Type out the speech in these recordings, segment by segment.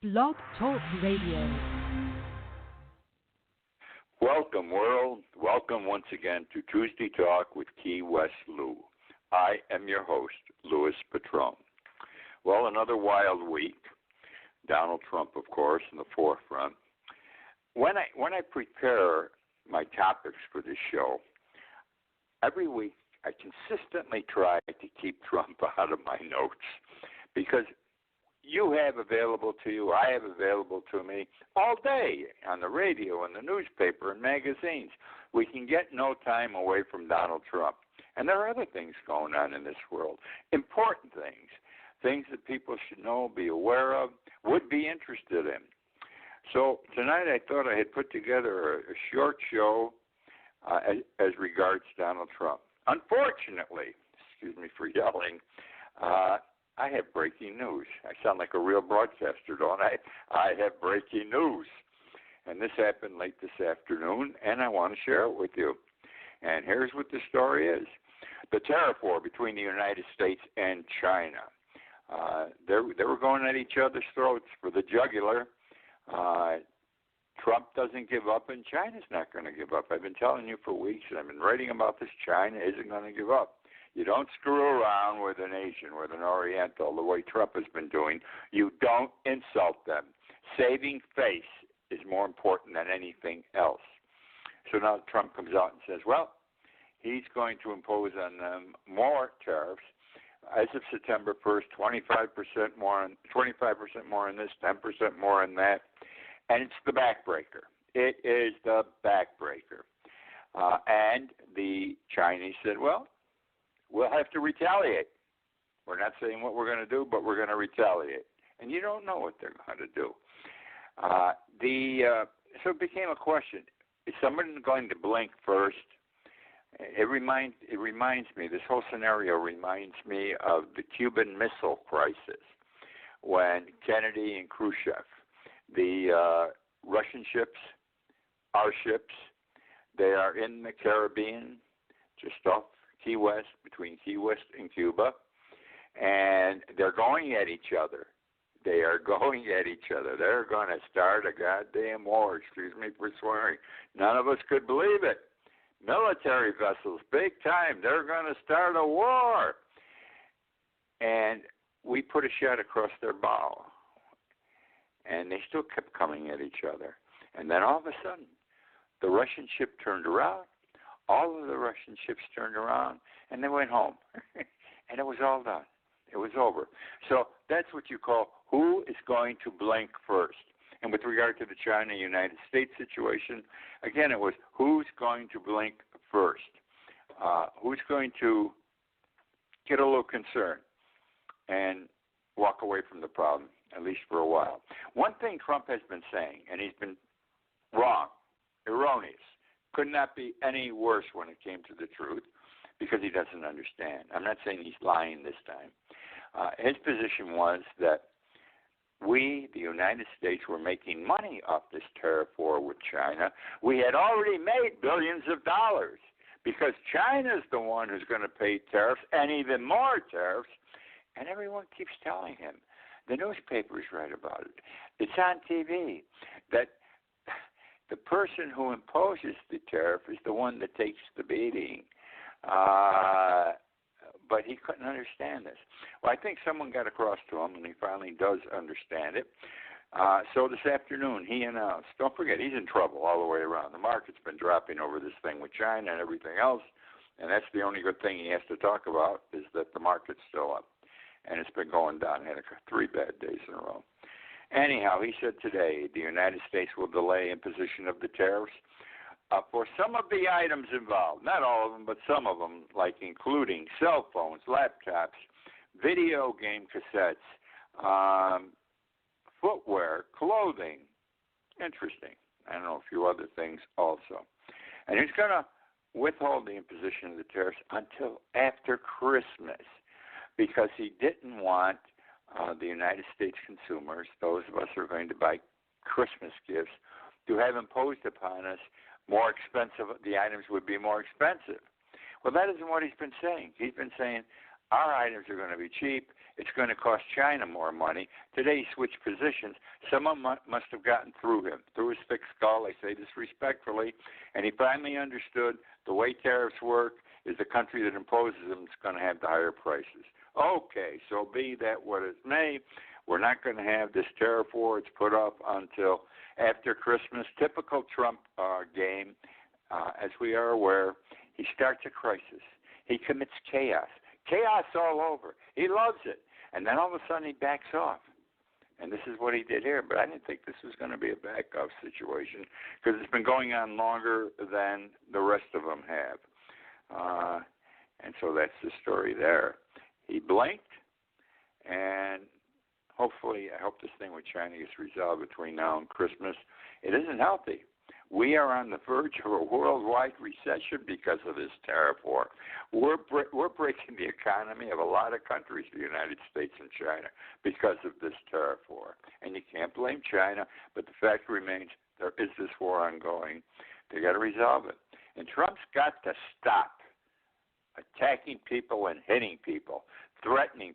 Blog Talk Radio. Welcome, world. Welcome once again to Tuesday Talk with Key West Lou. I am your host, Louis Patron. Well, another wild week. Donald Trump, of course, in the forefront. When I prepare my topics for this show, every week I consistently try to keep Trump out of my notes because you have available to you, I have available to me all day on the radio and the newspaper and magazines. We can get no time away from Donald Trump. And there are other things going on in this world, important things that people should know, be aware of, would be interested in. So tonight I thought I had put together a short show as regards Donald Trump. Unfortunately, excuse me for yelling, I have breaking news. I sound like a real broadcaster, don't I? I have breaking news. And this happened late this afternoon, and I want to share it with you. And here's what the story is. The tariff war between the United States and China. They were going at each other's throats for the jugular. Trump doesn't give up, and China's not going to give up. I've been telling you for weeks, and I've been writing about this. China isn't going to give up. You don't screw around with an Asian, with an Oriental, the way Trump has been doing. You don't insult them. Saving face is more important than anything else. So now Trump comes out and says, well, he's going to impose on them more tariffs. As of September 1st, 25% more in this, 10% more in that. And it's the backbreaker. It is the backbreaker. And the Chinese said, well, we'll have to retaliate. We're not saying what we're going to do, but we're going to retaliate. And you don't know what they're going to do. So it became a question. Is someone going to blink first? It reminds me, this whole scenario reminds me of the Cuban Missile Crisis when Kennedy and Khrushchev, the Russian ships, our ships, they are in the Caribbean, just off Key West, between Key West and Cuba, and they're going at each other. They are going at each other. They're going to start a goddamn war, excuse me for swearing. None of us could believe it. Military vessels, big time, they're going to start a war. And we put a shot across their bow, and they still kept coming at each other. And then all of a sudden, the Russian ship turned around. All of the Russian ships turned around, and they went home. And it was all done. It was over. So that's what you call who is going to blink first. And with regard to the China-United States situation, again, it was who's going to blink first. Who's going to get a little concerned and walk away from the problem, at least for a while. One thing Trump has been saying, and he's been wrong, erroneous, could not be any worse when it came to the truth because he doesn't understand. I'm not saying he's lying this time. His position was that we, the United States, were making money off this tariff war with China. We had already made billions of dollars because China's the one who's going to pay tariffs and even more tariffs. And everyone keeps telling him. The newspapers write about it. It's on TV that the person who imposes the tariff is the one that takes the beating. But he couldn't understand this. Well, I think someone got across to him, and he finally does understand it. So this afternoon, he announced, don't forget, he's in trouble all the way around. The market's been dropping over this thing with China and everything else, and that's the only good thing he has to talk about is that the market's still up. And it's been going down. He had 3 bad days in a row. Anyhow, he said today the United States will delay imposition of the tariffs for some of the items involved, not all of them, but some of them, like including cell phones, laptops, video game cassettes, footwear, clothing. Interesting. I don't know, a few other things also. And he's going to withhold the imposition of the tariffs until after Christmas because he didn't want the United States consumers, those of us who are going to buy Christmas gifts, to have imposed upon us more expensive, the items would be more expensive. Well, that isn't what he's been saying. He's been saying our items are going to be cheap it's going to cost China more money. Today he switched positions. Someone must have gotten through him, through his thick skull, I say this respectfully, and he finally understood the way tariffs work is the country that imposes them is going to have the higher prices. Okay, so be that what it may, we're not going to have this tariff war. It's put off until after Christmas. Typical Trump game, as we are aware, he starts a crisis. He commits chaos. Chaos all over. He loves it. And then all of a sudden he backs off. And this is what he did here. But I didn't think this was going to be a back-off situation because it's been going on longer than the rest of them have. And so that's the story there. He blinked, and hopefully, I hope this thing with China gets resolved between now and Christmas. It isn't healthy. We are on the verge of a worldwide recession because of this tariff war. We're breaking the economy of a lot of countries, the United States and China, because of this tariff war. And you can't blame China, but the fact remains there is this war ongoing. They got to resolve it. And Trump's got to stop attacking people and hitting people, threatening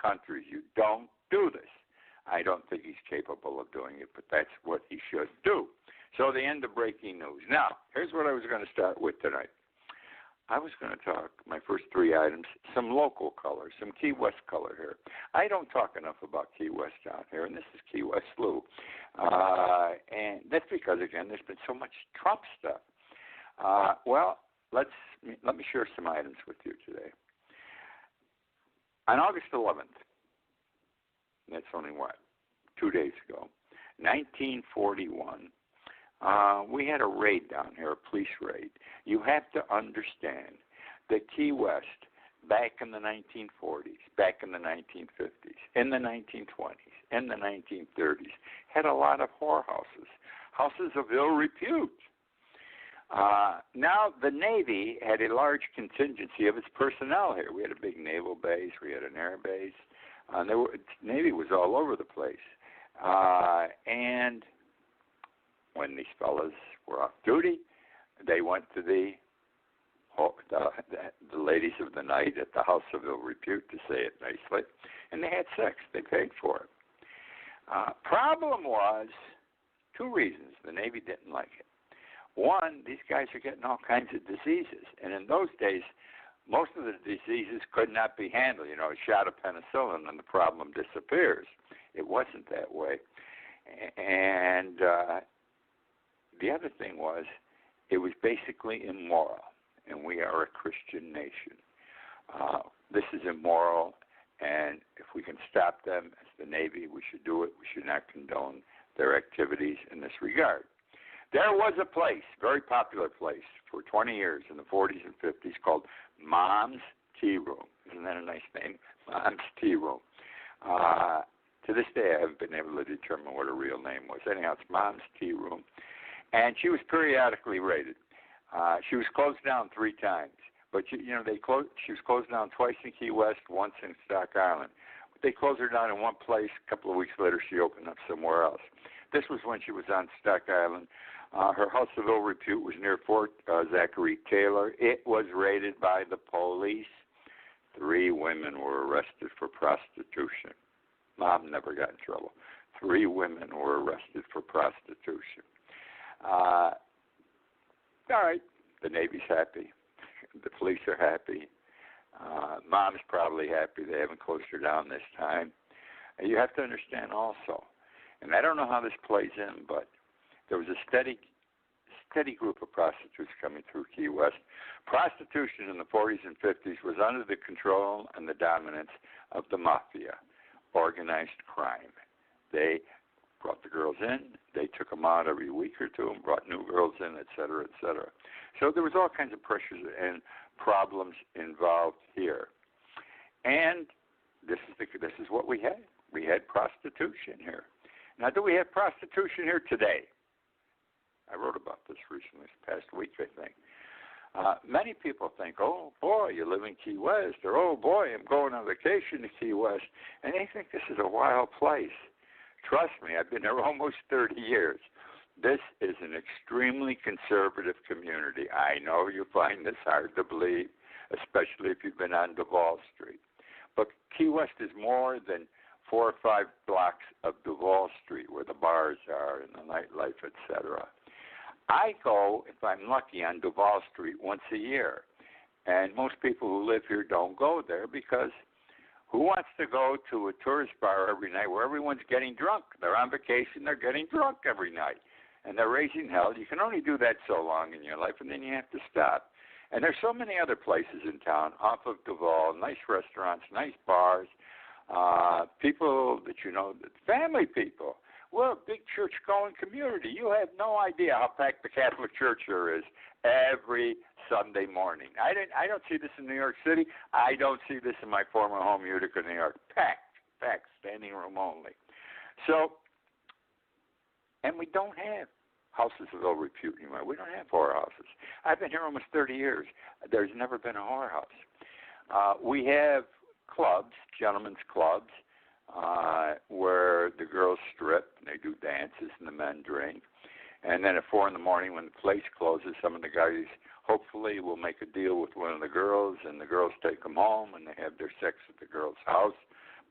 countries. You don't do this. I don't think he's capable of doing it, but that's what he should do. So the end of breaking news. Now, here's what I was going to start with tonight. I was going to talk, my first three items, some local color, some Key West color here. I don't talk enough about Key West down here, and this is Key West Lou. And that's because, again, there's been so much Trump stuff. Well, let me share some items with you today. On August 11th, that's only, 2 days ago, 1941, we had a raid down here, a police raid. You have to understand that Key West, back in the 1940s, back in the 1950s, in the 1920s, in the 1930s, had a lot of whorehouses, houses of ill repute. Now, the Navy had a large contingency of its personnel here. We had a big naval base. We had an air base. Navy was all over the place. And when these fellas were off duty, they went to the ladies of the night at the House of Ill Repute, to say it nicely, and they had sex. They paid for it. Problem was, two reasons the Navy didn't like it. One, these guys are getting all kinds of diseases, and in those days, most of the diseases could not be handled. You know, a shot of penicillin and the problem disappears. It wasn't that way. And the other thing was, it was basically immoral, and we are a Christian nation. This is immoral, and if we can stop them as the Navy, we should do it. We should not condone their activities in this regard. There was a place, very popular place, for 20 years in the 40s and 50s called Mom's Tea Room. Isn't that a nice name? Mom's Tea Room. To this day, I haven't been able to determine what her real name was. Anyhow, it's Mom's Tea Room. And she was periodically raided. She was closed down 3 times. But, she was closed down twice in Key West, once in Stock Island. They closed her down in one place. A couple of weeks later, she opened up somewhere else. This was when she was on Stock Island. Her house of ill repute was near Fort Zachary Taylor. It was raided by the police. 3 women were arrested for prostitution. Mom never got in trouble. 3 women were arrested for prostitution. All right, the Navy's happy. The police are happy. Mom's probably happy they haven't closed her down this time. And you have to understand also, and I don't know how this plays in, but there was a steady group of prostitutes coming through Key West. Prostitution in the 40s and 50s was under the control and the dominance of the mafia, organized crime. They brought the girls in, they took them out every week or two and brought new girls in, et cetera, et cetera. So there was all kinds of pressures and problems involved here. And this is what we had. We had prostitution here. Now, do we have prostitution here today? I wrote about this recently, this past week, I think. Many people think, oh, boy, you live in Key West, or, oh, boy, I'm going on vacation to Key West, and they think this is a wild place. Trust me, I've been there almost 30 years. This is an extremely conservative community. I know you find this hard to believe, especially if you've been on Duval Street. But Key West is more than 4 or 5 blocks of Duval Street where the bars are and the nightlife, etc. I go, if I'm lucky, on Duval Street once a year. And most people who live here don't go there because who wants to go to a tourist bar every night where everyone's getting drunk? They're on vacation, they're getting drunk every night. And they're raising hell. You can only do that so long in your life, and then you have to stop. And there's so many other places in town off of Duval, nice restaurants, nice bars, people that you know, family people. We're a big church-going community. You have no idea how packed the Catholic Church there is every Sunday morning. I don't see this in New York City. I don't see this in my former home, Utica, New York. Packed, standing room only. So, and we don't have houses of ill repute anymore. We don't have whorehouses. I've been here almost 30 years. There's never been a whorehouse. We have clubs, gentlemen's clubs, where the girls strip and they do dances and the men drink. And then at 4 in the morning when the place closes, some of the guys hopefully will make a deal with one of the girls, and the girls take them home and they have their sex at the girl's house.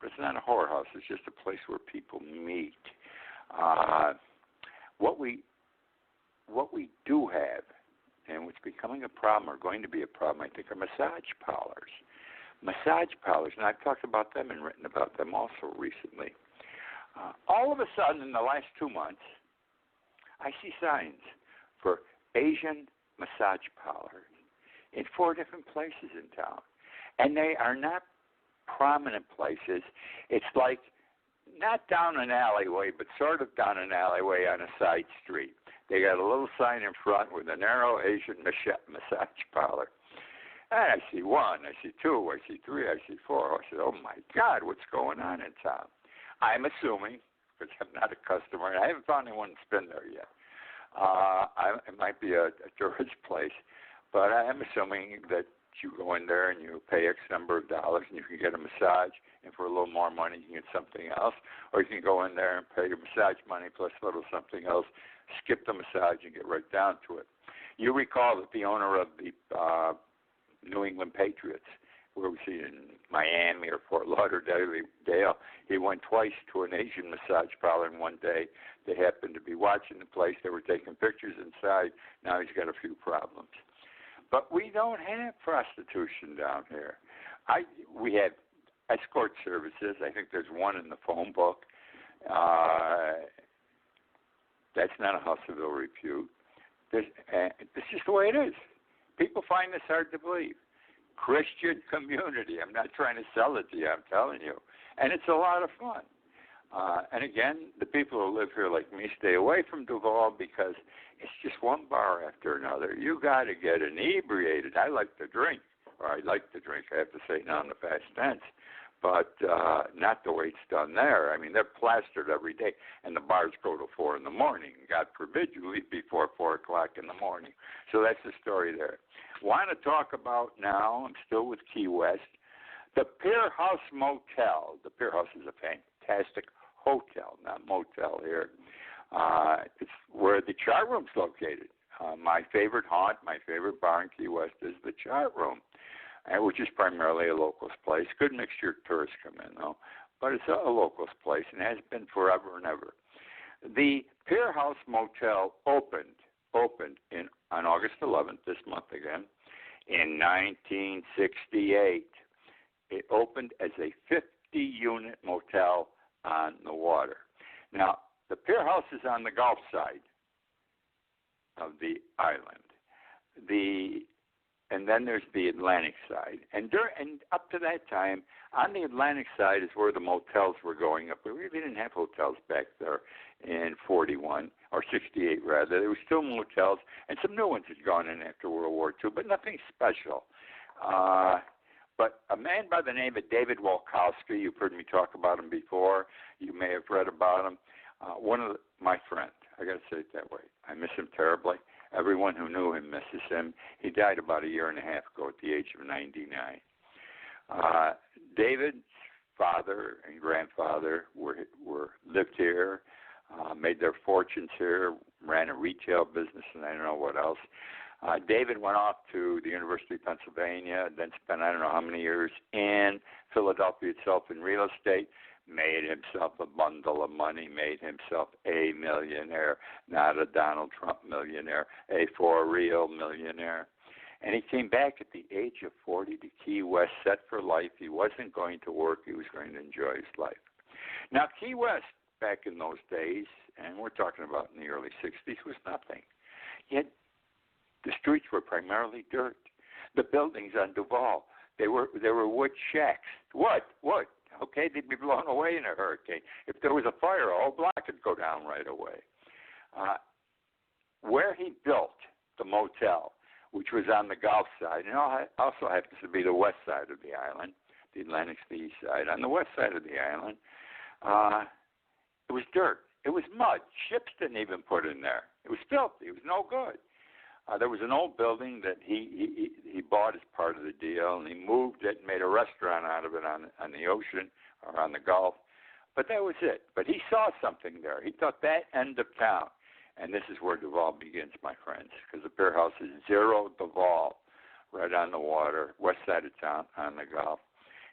But it's not a whorehouse. It's just a place where people meet. What we do have, and what's becoming a problem or going to be a problem, I think, are massage parlors. Massage parlors, and I've talked about them and written about them also recently. All of a sudden, in the last 2 months, I see signs for Asian massage parlors in 4 different places in town. And they are not prominent places. It's like not down an alleyway, but sort of down an alleyway on a side street. They got a little sign in front with a narrow Asian massage parlor. And I see 1, I see 2, I see 3, I see 4. I said, oh, my God, what's going on in town? I'm assuming, because I'm not a customer, and I haven't found anyone that's been there yet. It might be a tourist place, but I'm assuming that you go in there and you pay X number of dollars and you can get a massage, and for a little more money you can get something else. Or you can go in there and pay your massage money plus a little something else, skip the massage and get right down to it. You recall that the owner of the New England Patriots, where we see in Miami or Fort Lauderdale, he went twice to an Asian massage parlor in one day. They happened to be watching the place. They were taking pictures inside. Now he's got a few problems. But we don't have prostitution down here. We have escort services. I think there's one in the phone book. That's not a house of ill repute. It's just the way it is. People find this hard to believe. Christian community. I'm not trying to sell it to you. I'm telling you. And it's a lot of fun. And again, the people who live here like me stay away from Duval because it's just one bar after another. You got to get inebriated. I like to drink, or I like to drink. I have to say now in the past tense, but not the way it's done there. I mean, they're plastered every day, and the bars go to 4 in the morning. God forbid you leave before 4 o'clock in the morning. So that's the story there. Want to talk about now, I'm still with Key West, the Pier House Motel. The Pier House is a fantastic hotel, not motel here. It's where the chart room's located. My favorite haunt, my favorite bar in Key West is the chart room, which is primarily a locals place. Good mixture of tourists come in, though, but it's a locals place and has been forever and ever. The Pier House Motel opened on August 11th, this month again, in 1968. It opened as a 50-unit motel on the water. Now, the Pier House is on the Gulf side of the island. And then there's the Atlantic side. And up to that time, on the Atlantic side is where the motels were going up. We really didn't have hotels back there in 41, or 68 rather. There were still motels, and some new ones had gone in after World War II, but nothing special. But a man by the name of David Walkowski, you've heard me talk about him before. You may have read about him. My friend, I got to say it that way. I miss him terribly. Everyone who knew him misses him. He died about a year and a half ago at the age of 99. David's father and grandfather lived here, made their fortunes here, ran a retail business, and I don't know what else. David went off to the University of Pennsylvania, then spent I don't know how many years in Philadelphia itself in real estate, made himself a bundle of money, made himself a millionaire, not a Donald Trump millionaire, a for real millionaire. And he came back at the age of 40 to Key West, set for life. He wasn't going to work. He was going to enjoy his life. Now, Key West, back in those days, and we're talking about in the early 60s, was nothing. Yet the streets were primarily dirt. The buildings on Duval, they were wood shacks. Wood. Okay, they'd be blown away in a hurricane. If there was a fire, a whole block could go down right away. Where he built the motel, which was on the Gulf side, and also happens to be the west side of the island, the Atlantic's the east side. On the west side of the island, it was dirt. It was mud. Ships didn't even put in there. It was filthy. It was no good. There was an old building that he bought as part of the deal, and he moved it and made a restaurant out of it on the ocean or on the Gulf. But that was it. But he saw something there. He thought that end of town, and this is where Duval begins, my friends, because the Pier House is zero Duval, right on the water, west side of town on the Gulf.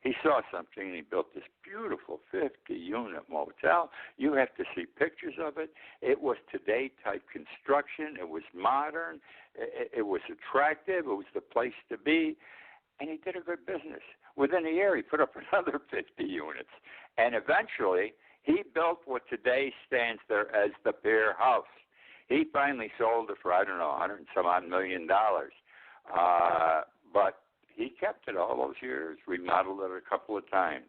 He saw something, and he built this beautiful 50-unit motel. You have to see pictures of it. It was today-type construction. It was modern. It was attractive. It was the place to be. And he did a good business. Within a year, he put up another 50 units. And eventually, he built what today stands there as the Pier House. He finally sold it for, I don't know, $100 and some odd million. But he kept it all those years, remodeled it a couple of times.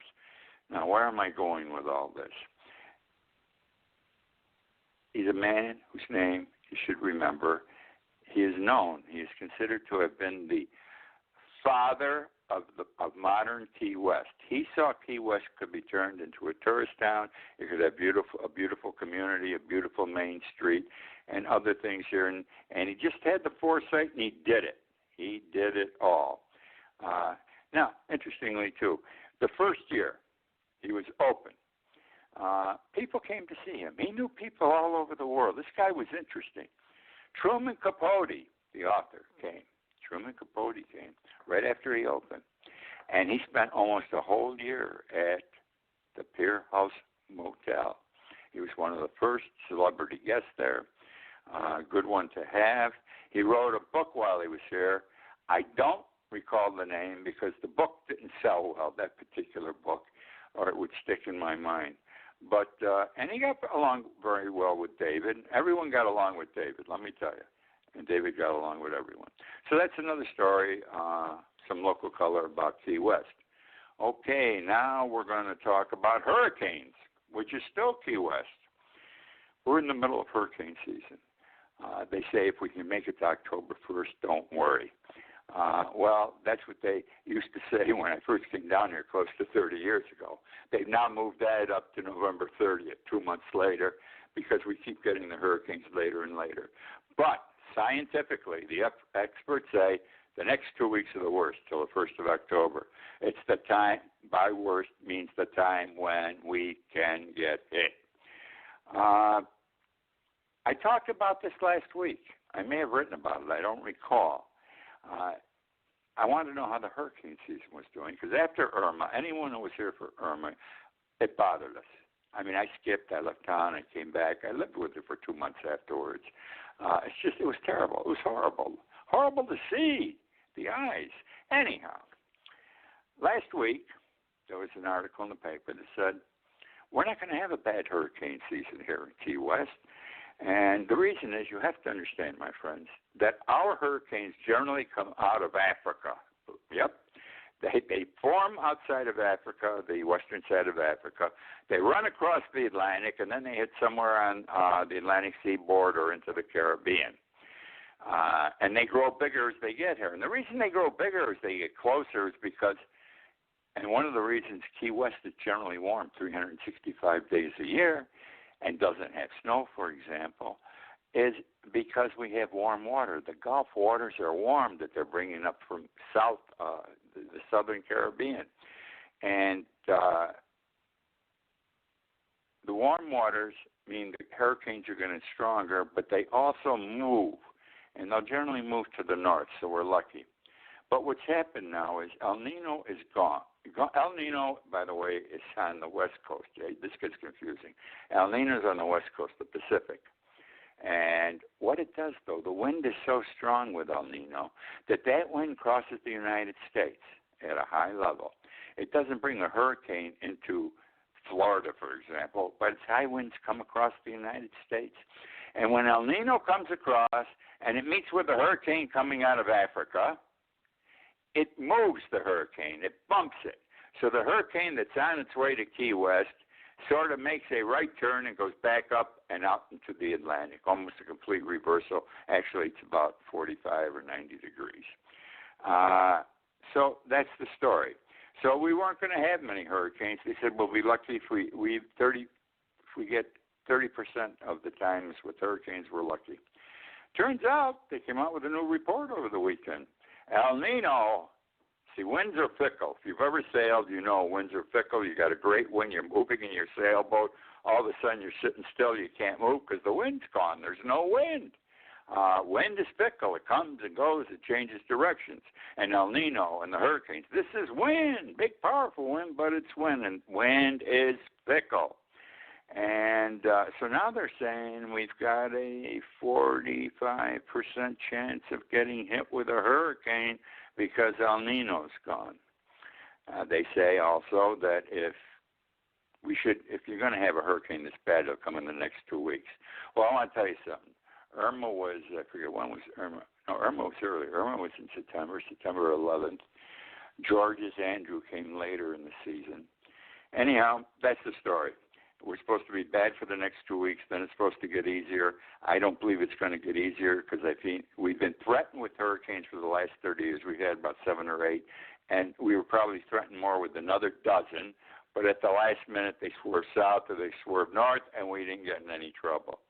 Now, where am I going with all this? He's a man whose name you should remember. He is known. He is considered to have been the father of modern Key West. He saw Key West could be turned into a tourist town. It could have a beautiful community, a beautiful main street, and other things here. And he just had the foresight, and he did it. He did it all. Now, interestingly, too, the first year he was open, people came to see him. He knew people all over the world. This guy was interesting. Truman Capote, the author, came. Truman Capote came right after he opened. And he spent almost a whole year at the Pier House Motel. He was one of the first celebrity guests there. Good one to have. He wrote a book while he was here. I don't recall the name because the book didn't sell well, that particular book, or it would stick in my mind. But and he got along very well with David. Everyone got along with David, let me tell you. And David got along with everyone. So that's another story, some local color about Key West. Okay, now we're going to talk about hurricanes, which is still Key West. We're in the middle of hurricane season. They say if we can make it to October 1st, don't worry. Well, that's what they used to say when I first came down here close to 30 years ago. They've now moved that up to November 30th, 2 months later, because we keep getting the hurricanes later and later. But scientifically, the experts say the next 2 weeks are the worst, till the 1st of October. It's the time, by worst means the time when we can get hit. I talked about this last week. I may have written about it. I don't recall. I wanted to know how the hurricane season was doing, because after Irma, anyone who was here for Irma, it bothered us. I mean, I skipped, I left town, I came back. I lived with her for 2 months afterwards. It was terrible. It was horrible. Horrible to see, the eyes. Anyhow, last week, there was an article in the paper that said, we're not going to have a bad hurricane season here in Key West. And the reason is, you have to understand, my friends, that our hurricanes generally come out of Africa. Yep. They form outside of Africa, the western side of Africa. They run across the Atlantic, and then they hit somewhere on the Atlantic seaboard or into the Caribbean. And they grow bigger as they get here. And the reason they grow bigger as they get closer is because, and one of the reasons Key West is generally warm 365 days a year and doesn't have snow, for example, is because we have warm water. The Gulf waters are warm that they're bringing up from the southern Caribbean. And the warm waters mean the hurricanes are getting stronger, but they also move. and they'll generally move to the north, so we're lucky. But what's happened now is El Nino is gone. El Nino, by the way, is on the west coast. This gets confusing. El Nino is on the west coast, the Pacific. And what it does, though, the wind is so strong with El Nino that wind crosses the United States at a high level. It doesn't bring a hurricane into Florida, for example, but its high winds come across the United States. And when El Nino comes across and it meets with a hurricane coming out of Africa, it moves the hurricane. It bumps it. So the hurricane that's on its way to Key West sort of makes a right turn and goes back up and out into the Atlantic, almost a complete reversal. Actually, it's about 45 or 90 degrees. So that's the story. So we weren't going to have many hurricanes. They said we'll be lucky if we get 30% of the times with hurricanes, we're lucky. Turns out they came out with a new report over the weekend. El Nino, see, winds are fickle. If you've ever sailed, you know winds are fickle. You got a great wind. You're moving in your sailboat. All of a sudden, you're sitting still. You can't move because the wind's gone. There's no wind. Wind is fickle. It comes and goes. It changes directions. And El Nino and the hurricanes, this is wind, big, powerful wind, but it's wind, and wind is fickle. And so now they're saying we've got a 45% chance of getting hit with a hurricane because El Nino's gone. They say also that if you're going to have a hurricane this bad, it'll come in the next 2 weeks. Well, I want to tell you something. Irma was, I forget when was Irma. No, Irma was early. Irma was in September 11th. George's Andrew came later in the season. Anyhow, that's the story. We're supposed to be bad for the next 2 weeks, then it's supposed to get easier. I don't believe it's going to get easier because I think we've been threatened with hurricanes for the last 30 years. We've had about 7 or 8, and we were probably threatened more with another dozen, but at the last minute they swerved south or they swerved north, and we didn't get in any trouble.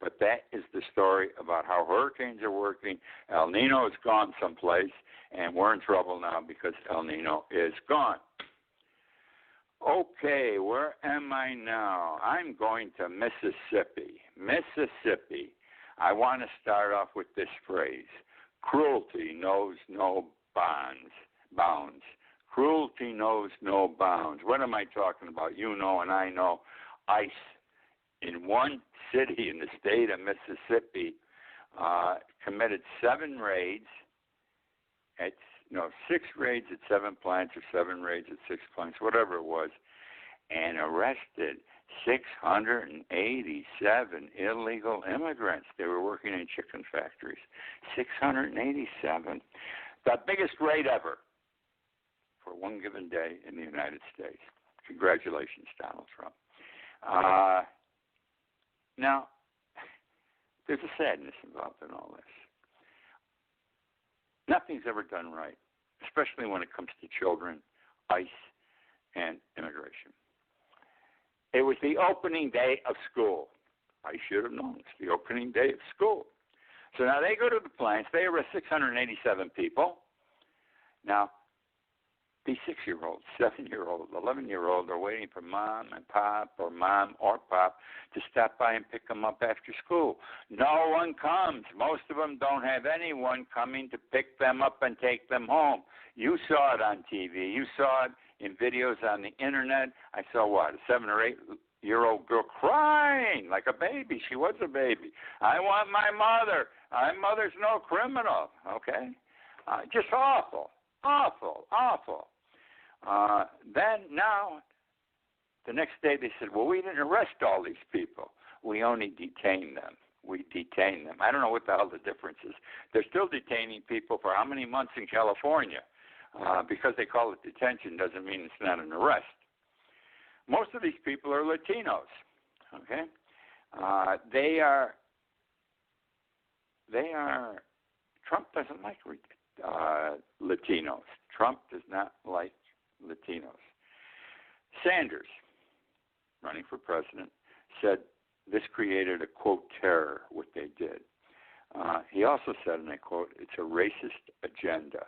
But that is the story about how hurricanes are working. El Nino is gone someplace, and we're in trouble now because El Nino is gone. Okay, where am I now? I'm going to Mississippi. Mississippi. I want to start off with this phrase. Cruelty knows no bounds. Cruelty knows no bounds. What am I talking about? You know and I know. ICE in one city in the state of Mississippi committed 6 raids at 7 plants or 7 raids at 6 plants, whatever it was, and arrested 687 illegal immigrants. They were working in chicken factories. 687. The biggest raid ever for one given day in the United States. Congratulations, Donald Trump. Now, there's a sadness involved in all this. Nothing's ever done right, especially when it comes to children, ICE, and immigration. It was the opening day of school. I should have known. It's the opening day of school. So now they go to the plants. They arrest 687 people. Now, these 6-year-olds, 7-year-olds, 11-year-olds are waiting for mom and pop or mom or pop to stop by and pick them up after school. No one comes. Most of them don't have anyone coming to pick them up and take them home. You saw it on TV. You saw it in videos on the Internet. I saw, a 7 or 8-year-old girl crying like a baby. She was a baby. I want my mother. My mother's no criminal. Okay? Just awful. Awful. Then now, the next day they said, well, we didn't arrest all these people. We only detained them. We detained them. I don't know what the hell the difference is. They're still detaining people for how many months in California? Because they call it detention doesn't mean it's not an arrest. Most of these people are Latinos. Okay? They are. Trump doesn't like Latinos. Trump does not like Latinos. Sanders, running for president, said this created a, quote, terror, what they did. He also said, and I quote, it's a racist agenda.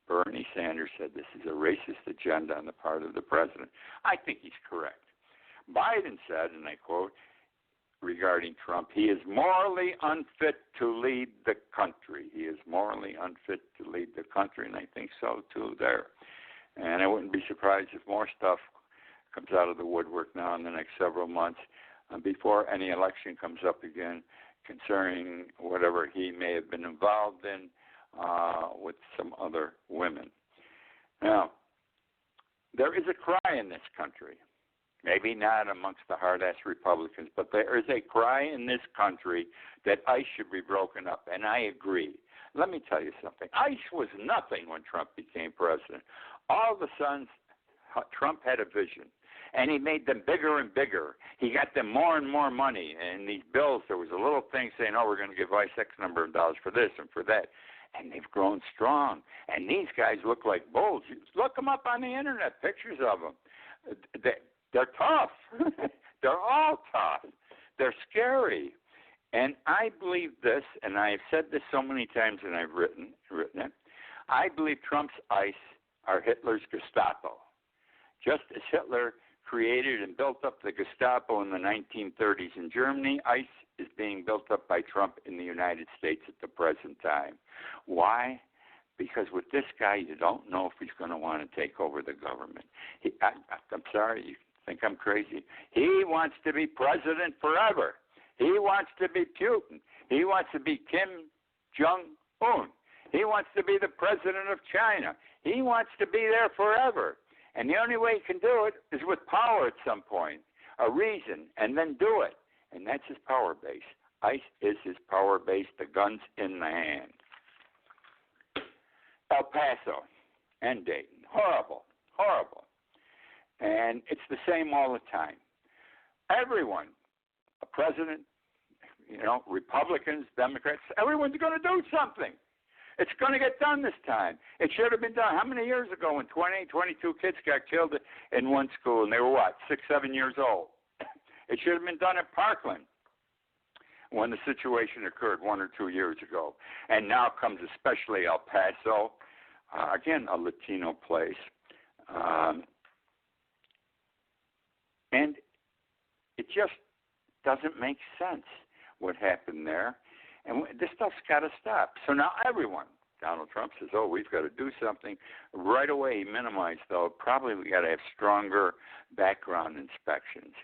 Bernie Sanders said this is a racist agenda on the part of the president. I think he's correct. Biden said, and I quote, regarding Trump. He is morally unfit to lead the country. He is morally unfit to lead the country, and I think so too there. And I wouldn't be surprised if more stuff comes out of the woodwork now in the next several months before any election comes up again concerning whatever he may have been involved in with some other women. Now, there is a cry in this country. Maybe not amongst the hard-ass Republicans, but there is a cry in this country that ICE should be broken up, and I agree. Let me tell you something. ICE was nothing when Trump became president. All of a sudden, Trump had a vision, and he made them bigger and bigger. He got them more and more money. And these bills, there was a little thing saying, oh, we're going to give ICE X number of dollars for this and for that. And they've grown strong. And these guys look like bulls. Look them up on the Internet, pictures of them. They're tough. They're all tough. They're scary. And I believe this, and I have said this so many times, and I've written it. I believe Trump's ICE are Hitler's Gestapo. Just as Hitler created and built up the Gestapo in the 1930s in Germany, ICE is being built up by Trump in the United States at the present time. Why? Because with this guy, you don't know if he's going to want to take over the government. I'm sorry, you think I'm crazy. He wants to be president forever. He wants to be Putin. He wants to be Kim Jong-un. He wants to be the president of China. He wants to be there forever. And the only way he can do it is with power at some point, a reason, and then do it. And that's his power base. ICE is his power base, the guns in the hand. El Paso and Dayton. Horrible, horrible. And it's the same all the time. Everyone, a president, Republicans, Democrats, everyone's going to do something. It's going to get done this time. It should have been done. How many years ago when 22 kids got killed in one school, and they were, 6, 7 years old? It should have been done at Parkland when the situation occurred 1 or 2 years ago. And now comes especially El Paso, again, a Latino place. And it just doesn't make sense what happened there. And this stuff's got to stop. So now everyone, Donald Trump says, oh, we've got to do something. Right away he minimized, though, probably we got to have stronger background inspections.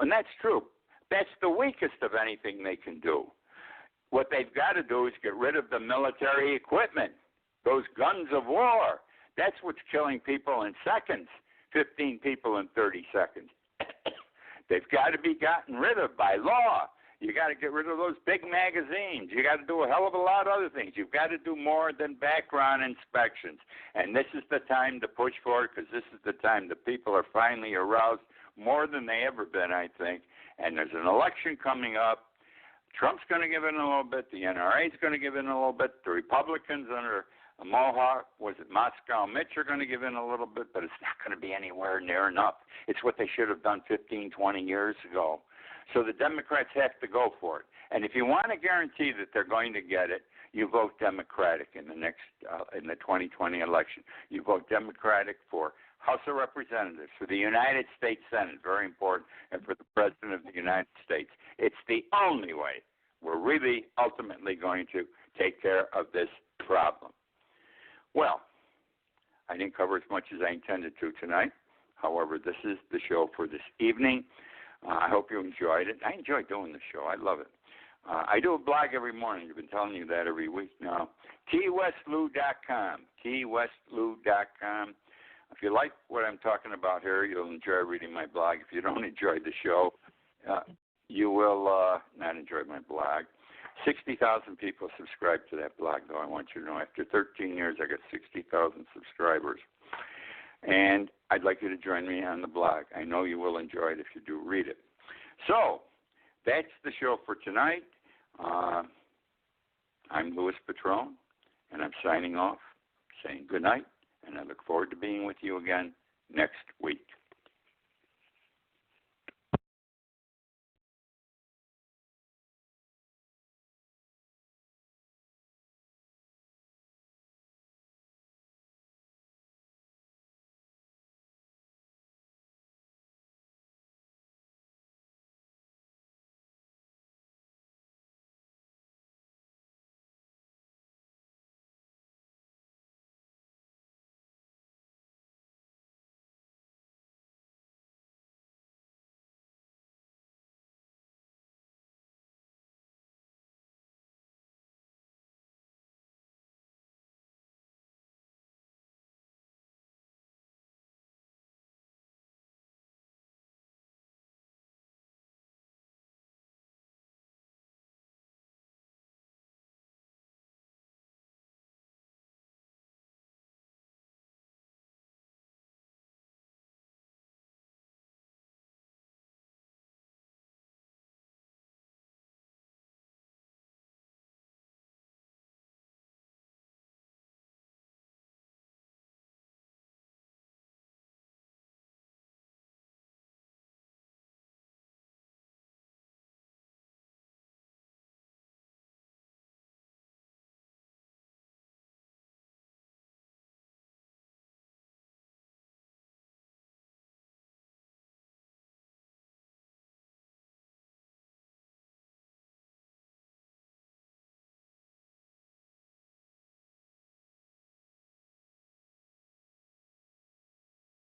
And that's true. That's the weakest of anything they can do. What they've got to do is get rid of the military equipment, those guns of war. That's what's killing people in seconds, 15 people in 30 seconds. They've got to be gotten rid of by law. You got to get rid of those big magazines. You got to do a hell of a lot of other things. You've got to do more than background inspections. And this is the time to push for it, because this is the time the people are finally aroused more than they ever been, I think. And there's an election coming up. Trump's going to give in a little bit. The NRA's going to give in a little bit. The Republicans under Mohawk, Moscow Mitch are going to give in a little bit, but it's not going to be anywhere near enough. It's what they should have done 15, 20 years ago. So the Democrats have to go for it. And if you want to guarantee that they're going to get it, you vote Democratic in the next in the 2020 election. You vote Democratic for House of Representatives, for the United States Senate, very important, and for the President of the United States. It's the only way we're really ultimately going to take care of this problem. Well, I didn't cover as much as I intended to tonight. However, this is the show for this evening. I hope you enjoyed it. I enjoy doing the show. I love it. I do a blog every morning. I've been telling you that every week now. KeyWestLou.com. KeyWestLou.com. If you like what I'm talking about here, you'll enjoy reading my blog. If you don't enjoy the show, you will not enjoy my blog. 60,000 people subscribe to that blog, though. I want you to know, after 13 years, I got 60,000 subscribers. And I'd like you to join me on the blog. I know you will enjoy it if you do read it. So that's the show for tonight. I'm Louis Patrone, and I'm signing off, saying good night, and I look forward to being with you again next week.